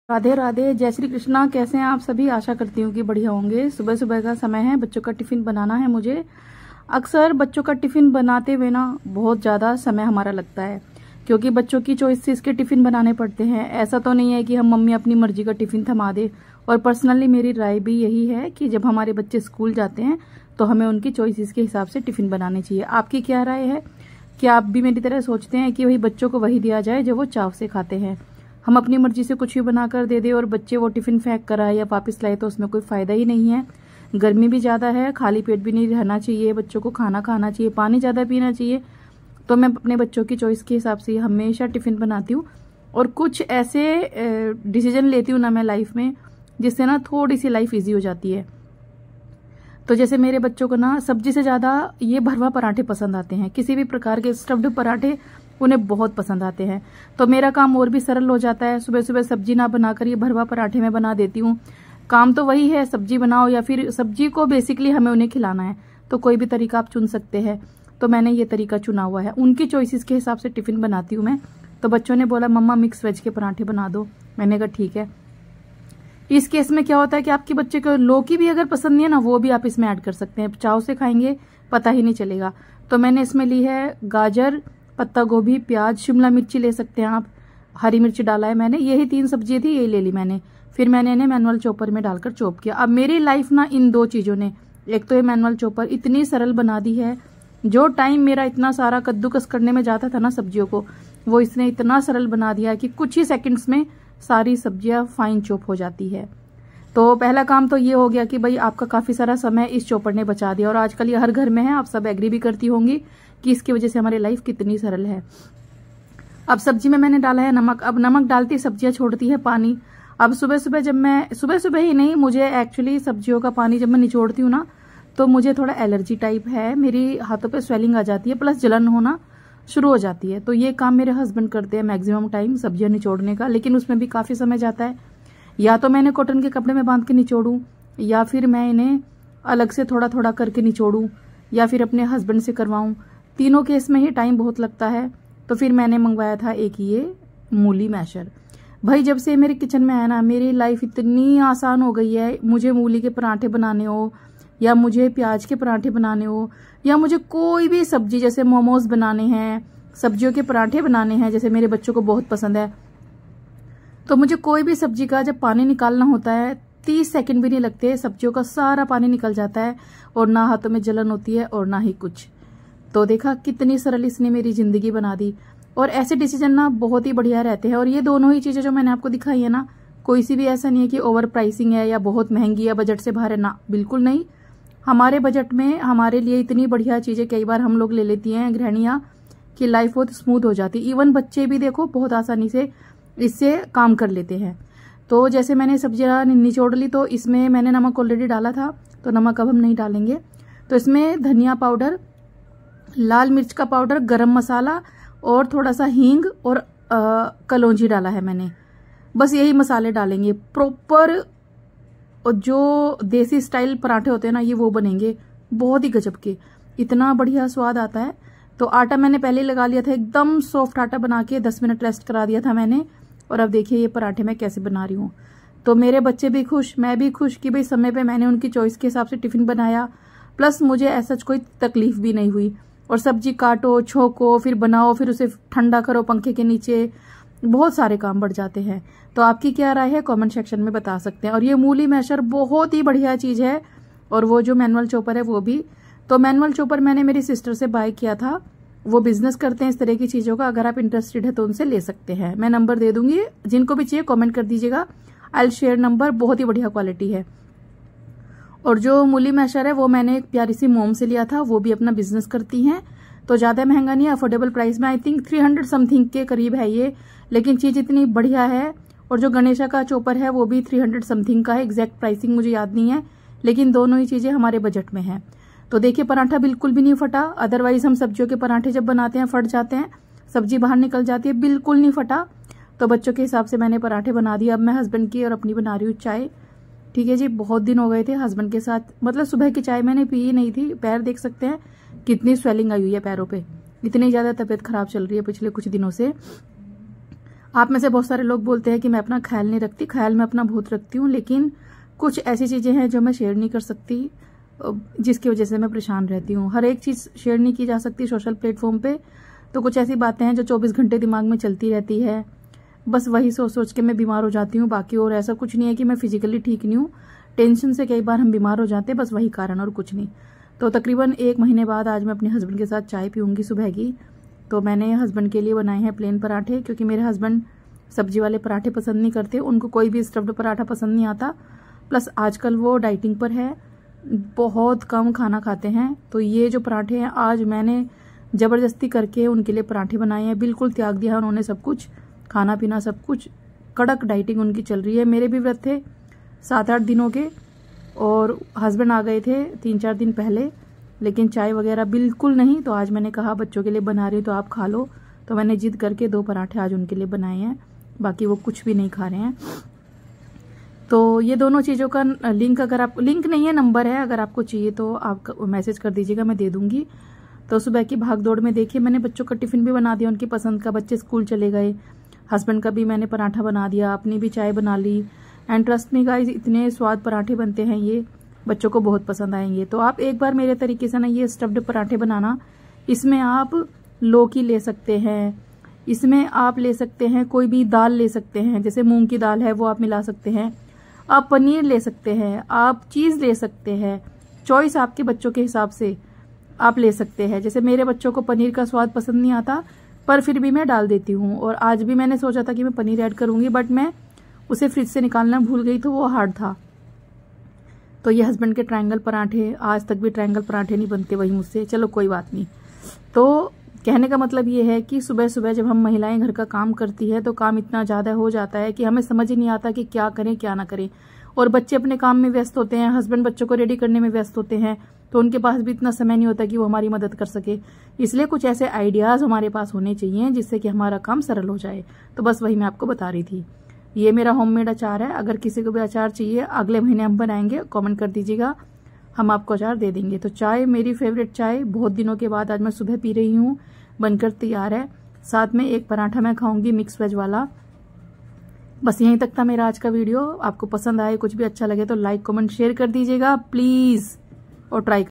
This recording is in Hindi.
राधे राधे, जय श्री कृष्णा। कैसे हैं आप सभी? आशा करती हूँ कि बढ़िया होंगे। सुबह सुबह का समय है, बच्चों का टिफिन बनाना है मुझे। अक्सर बच्चों का टिफिन बनाते हुए ना बहुत ज़्यादा समय हमारा लगता है, क्योंकि बच्चों की चॉइस से इसके टिफिन बनाने पड़ते हैं। ऐसा तो नहीं है कि हम मम्मी अपनी मर्जी का टिफिन थमा दे। और पर्सनली मेरी राय भी यही है कि जब हमारे बच्चे स्कूल जाते हैं तो हमें उनकी चॉइसेस के हिसाब से टिफिन बनाने चाहिए। आपकी क्या राय है? क्या आप भी मेरी तरह सोचते हैं कि वही बच्चों को वही दिया जाए जो वो चाव से खाते हैं? हम अपनी मर्जी से कुछ भी बनाकर दे दे और बच्चे वो टिफिन फेंक कर आए या वापस लाए तो उसमें कोई फायदा ही नहीं है। गर्मी भी ज़्यादा है, खाली पेट भी नहीं रहना चाहिए, बच्चों को खाना खाना चाहिए, पानी ज़्यादा पीना चाहिए। तो मैं अपने बच्चों की चॉइस के हिसाब से हमेशा टिफिन बनाती हूँ और कुछ ऐसे डिसीजन लेती हूँ ना मैं लाइफ में, जिससे ना थोड़ी सी लाइफ ईजी हो जाती है। तो जैसे मेरे बच्चों को ना सब्जी से ज़्यादा ये भरवा पराठे पसंद आते हैं। किसी भी प्रकार के स्टफ्ड पराठे उन्हें बहुत पसंद आते हैं। तो मेरा काम और भी सरल हो जाता है। सुबह सुबह सब्जी ना बनाकर ये भरवा पराठे में बना देती हूँ। काम तो वही है, सब्जी बनाओ या फिर सब्जी को बेसिकली हमें उन्हें खिलाना है, तो कोई भी तरीका आप चुन सकते हैं। तो मैंने ये तरीका चुना हुआ है, उनकी चॉइसेस के हिसाब से टिफिन बनाती हूँ मैं। तो बच्चों ने बोला मम्मा मिक्स वेज के पराठे बना दो। मैंने कहा ठीक है। इस केस में क्या होता है कि आपके बच्चे को लौकी भी अगर पसंद नहीं है ना, वो भी आप इसमें ऐड कर सकते हैं, चाव से खाएंगे, पता ही नहीं चलेगा। तो मैंने इसमें ली है गाजर, पत्ता गोभी, प्याज, शिमला मिर्ची ले सकते हैं आप, हरी मिर्च डाला है मैंने। यही 3 सब्जियां थी, यही ले ली मैंने। फिर मैंने इन्हें मैनुअल चॉपर में डालकर चॉप किया। अब मेरी लाइफ ना इन 2 चीजों ने, एक तो ये मैनुअल चॉपर इतनी सरल बना दी है, जो टाइम मेरा इतना सारा कद्दूकस करने में जाता था ना सब्जियों को, वो इसने इतना सरल बना दिया कि कुछ ही सेकंड्स में सारी सब्जियां फाइन चॉप हो जाती है। तो पहला काम तो ये हो गया कि भाई आपका काफी सारा समय इस चॉपर ने बचा दिया। और आजकल ये हर घर में है, आप सब एग्री भी करती होंगी कि इसकी वजह से हमारी लाइफ कितनी सरल है। अब सब्जी में मैंने डाला है नमक। अब नमक डालती सब्जियां छोड़ती है पानी। अब सुबह सुबह जब मैं, सुबह सुबह ही नहीं, मुझे एक्चुअली सब्जियों का पानी जब मैं निचोड़ती हूँ ना, तो मुझे थोड़ा एलर्जी टाइप है, मेरी हाथों पे स्वेलिंग आ जाती है, प्लस जलन होना शुरू हो जाती है। तो ये काम मेरे हस्बैंड करते हैं मैक्सिमम टाइम सब्जियां निचोड़ने का, लेकिन उसमें भी काफी समय जाता है। या तो मैंने कॉटन के कपड़े में बांध के निचोड़ूं, या फिर मैं इन्हें अलग से थोड़ा थोड़ा करके निचोड़ूं, या फिर अपने हस्बैंड से करवाऊं। तीनों केस में ही टाइम बहुत लगता है। तो फिर मैंने मंगवाया था एक ये मूली मैशर। भाई जब से मेरे किचन में आया ना, मेरी लाइफ इतनी आसान हो गई है। मुझे मूली के पराठे बनाने हो, या मुझे प्याज के पराठे बनाने हो, या मुझे कोई भी सब्जी, जैसे मोमोज बनाने हैं, सब्जियों के पराठे बनाने हैं, जैसे मेरे बच्चों को बहुत पसंद है, तो मुझे कोई भी सब्जी का जब पानी निकालना होता है 30 सेकंड भी नहीं लगते, सब्जियों का सारा पानी निकल जाता है और ना हाथों में जलन होती है और ना ही कुछ। तो देखा कितनी सरल इसने मेरी जिंदगी बना दी। और ऐसे डिसीजन ना बहुत ही बढ़िया रहते हैं। और ये दोनों ही चीजें जो मैंने आपको दिखाई है ना, कोई सी भी ऐसा नहीं है कि ओवर प्राइसिंग है या बहुत महंगी है, बजट से बाहर है, ना बिल्कुल नहीं। हमारे बजट में हमारे लिए इतनी बढ़िया चीजें कई बार हम लोग ले लेती हैं गृहणियां कि लाइफ बहुत स्मूथ हो जाती। इवन बच्चे भी देखो बहुत आसानी से इससे काम कर लेते हैं। तो जैसे मैंने सब्जियां निचोड़ ली, तो इसमें मैंने नमक ऑलरेडी डाला था, तो नमक अब हम नहीं डालेंगे। तो इसमें धनिया पाउडर, लाल मिर्च का पाउडर, गरम मसाला और थोड़ा सा हींग और कलौंजी डाला है मैंने। बस यही मसाले डालेंगे। प्रॉपर जो देसी स्टाइल पराठे होते हैं ना, ये वो बनेंगे बहुत ही गजब के, इतना बढ़िया स्वाद आता है। तो आटा मैंने पहले ही लगा लिया था, एकदम सॉफ्ट आटा बना के 10 मिनट रेस्ट करा दिया था मैंने। और अब देखिए ये पराठे मैं कैसे बना रही हूँ। तो मेरे बच्चे भी खुश, मैं भी खुश कि भाई समय पे मैंने उनकी चॉइस के हिसाब से टिफिन बनाया, प्लस मुझे ऐसा कोई तकलीफ भी नहीं हुई। और सब्जी काटो, छोको, फिर बनाओ, फिर उसे ठंडा करो पंखे के नीचे, बहुत सारे काम बढ़ जाते हैं। तो आपकी क्या राय है कमेंट सेक्शन में बता सकते हैं। और ये मूली मैशर बहुत ही बढ़िया चीज है। और वो जो मैनुअल चॉपर है वो भी, तो मैनुअल चॉपर मैंने मेरी सिस्टर से बाय किया था, वो बिजनेस करते हैं इस तरह की चीजों का। अगर आप इंटरेस्टेड है तो उनसे ले सकते हैं, मैं नंबर दे दूंगी, जिनको भी चाहिए कमेंट कर दीजिएगा, आई विल शेयर नंबर। बहुत ही बढ़िया क्वालिटी है। और जो मूली मैशर है वो मैंने एक प्यारी सी मोम से लिया था, वो भी अपना बिजनेस करती हैं। तो ज्यादा महंगा नहीं है, अफोर्डेबल प्राइस में, आई थिंक 300 समथिंग के करीब है ये, लेकिन चीज इतनी बढ़िया है। और जो गणेशा का चॉपर है वो भी 300 समथिंग का है, एग्जैक्ट प्राइसिंग मुझे याद नहीं है, लेकिन दोनों ही चीजें हमारे बजट में है। तो देखिए पराठा बिल्कुल भी नहीं फटा। अदरवाइज हम सब्जियों के पराठे जब बनाते हैं फट जाते हैं, सब्जी बाहर निकल जाती है, बिल्कुल नहीं फटा। तो बच्चों के हिसाब से मैंने पराठे बना दिए। अब मैं हस्बैंड की और अपनी बना रही हूँ चाय। ठीक है जी, बहुत दिन हो गए थे हस्बैंड के साथ, मतलब सुबह की चाय मैंने पी ही नहीं थी। पैर देख सकते हैं कितनी स्वेलिंग आई हुई है पैरों पे, इतनी ज्यादा तबीयत खराब चल रही है पिछले कुछ दिनों से। आप में से बहुत सारे लोग बोलते हैं कि मैं अपना ख्याल नहीं रखती। ख्याल मैं अपना बहुत रखती हूँ, लेकिन कुछ ऐसी चीजें हैं जो मैं शेयर नहीं कर सकती, जिसकी वजह से मैं परेशान रहती हूँ। हर एक चीज शेयर नहीं की जा सकती सोशल प्लेटफॉर्म पे, तो कुछ ऐसी बातें हैं जो 24 घंटे दिमाग में चलती रहती है। बस वही सोच सोच के मैं बीमार हो जाती हूँ। बाकी और ऐसा कुछ नहीं है कि मैं फिजिकली ठीक नहीं हूँ। टेंशन से कई बार हम बीमार हो जाते हैं, बस वही कारण और कुछ नहीं। तो तकरीबन 1 महीने बाद आज मैं अपने हस्बैंड के साथ चाय पीऊंगी सुबह की। तो मैंने हस्बैंड के लिए बनाए हैं प्लेन पराठे, क्योंकि मेरे हस्बैंड सब्जी वाले पराठे पसंद नहीं करते, उनको कोई भी स्टफ्ड पराठा पसंद नहीं आता। प्लस आजकल वो डाइटिंग पर है, बहुत कम खाना खाते हैं। तो ये जो पराठे हैं आज मैंने जबरदस्ती करके उनके लिए पराठे बनाए हैं। बिल्कुल त्याग दिया है उन्होंने सब कुछ, खाना पीना सब कुछ। कड़क डाइटिंग उनकी चल रही है। मेरे भी व्रत थे 7-8 दिनों के, और हस्बैंड आ गए थे 3-4 दिन पहले, लेकिन चाय वगैरह बिल्कुल नहीं। तो आज मैंने कहा बच्चों के लिए बना रही तो आप खा लो, तो मैंने जिद करके 2 पराठे आज उनके लिए बनाए हैं। बाकी वो कुछ भी नहीं खा रहे हैं। तो ये दोनों चीज़ों का लिंक, अगर आप, लिंक नहीं है, नंबर है, अगर आपको चाहिए तो आप मैसेज कर दीजिएगा, मैं दे दूंगी। तो सुबह की भाग दौड़ में देखिए मैंने बच्चों का टिफिन भी बना दिया उनकी पसंद का, बच्चे स्कूल चले गए। हस्बैंड का भी मैंने पराठा बना दिया, अपनी भी चाय बना ली। एंड ट्रस्ट मी गाइस, इतने स्वाद पराठे बनते हैं, ये बच्चों को बहुत पसंद आएंगे। तो आप एक बार मेरे तरीके से ना ये स्टफ्ड पराठे बनाना। इसमें आप लौकी ले सकते हैं, इसमें आप ले सकते हैं कोई भी दाल ले सकते हैं, जैसे मूंग की दाल है वो आप मिला सकते हैं। आप पनीर ले सकते हैं, आप चीज ले सकते हैं, चॉइस आपके बच्चों के हिसाब से आप ले सकते हैं। जैसे मेरे बच्चों को पनीर का स्वाद पसंद नहीं आता, पर फिर भी मैं डाल देती हूँ। और आज भी मैंने सोचा था कि मैं पनीर ऐड करूंगी, बट मैं उसे फ्रिज से निकालना भूल गई, तो वो हार्ड था। तो ये हस्बैंड के ट्रायंगल पराठे, आज तक भी ट्रायंगल पराठे नहीं बनते वही मुझसे, चलो कोई बात नहीं। तो कहने का मतलब ये है कि सुबह सुबह जब हम महिलाएं घर का काम करती है तो काम इतना ज्यादा हो जाता है कि हमें समझ ही नहीं आता कि क्या करें क्या ना करें। और बच्चे अपने काम में व्यस्त होते हैं, हस्बैंड बच्चों को रेडी करने में व्यस्त होते हैं, तो उनके पास भी इतना समय नहीं होता कि वो हमारी मदद कर सके। इसलिए कुछ ऐसे आइडियाज हमारे पास होने चाहिए जिससे कि हमारा काम सरल हो जाए। तो बस वही मैं आपको बता रही थी। ये मेरा होममेड अचार है, अगर किसी को भी अचार चाहिए अगले महीने हम बनाएंगे, कमेंट कर दीजिएगा, हम आपको अचार दे देंगे। तो चाय मेरी फेवरेट चाय, बहुत दिनों के बाद आज मैं सुबह पी रही हूँ, बनकर तैयार है। साथ में एक पराठा मैं खाऊंगी मिक्स वेज वाला। बस यहीं तक था मेरा आज का वीडियो। आपको पसंद आए, कुछ भी अच्छा लगे तो लाइक कमेंट शेयर कर दीजिएगा प्लीज, और ट्राई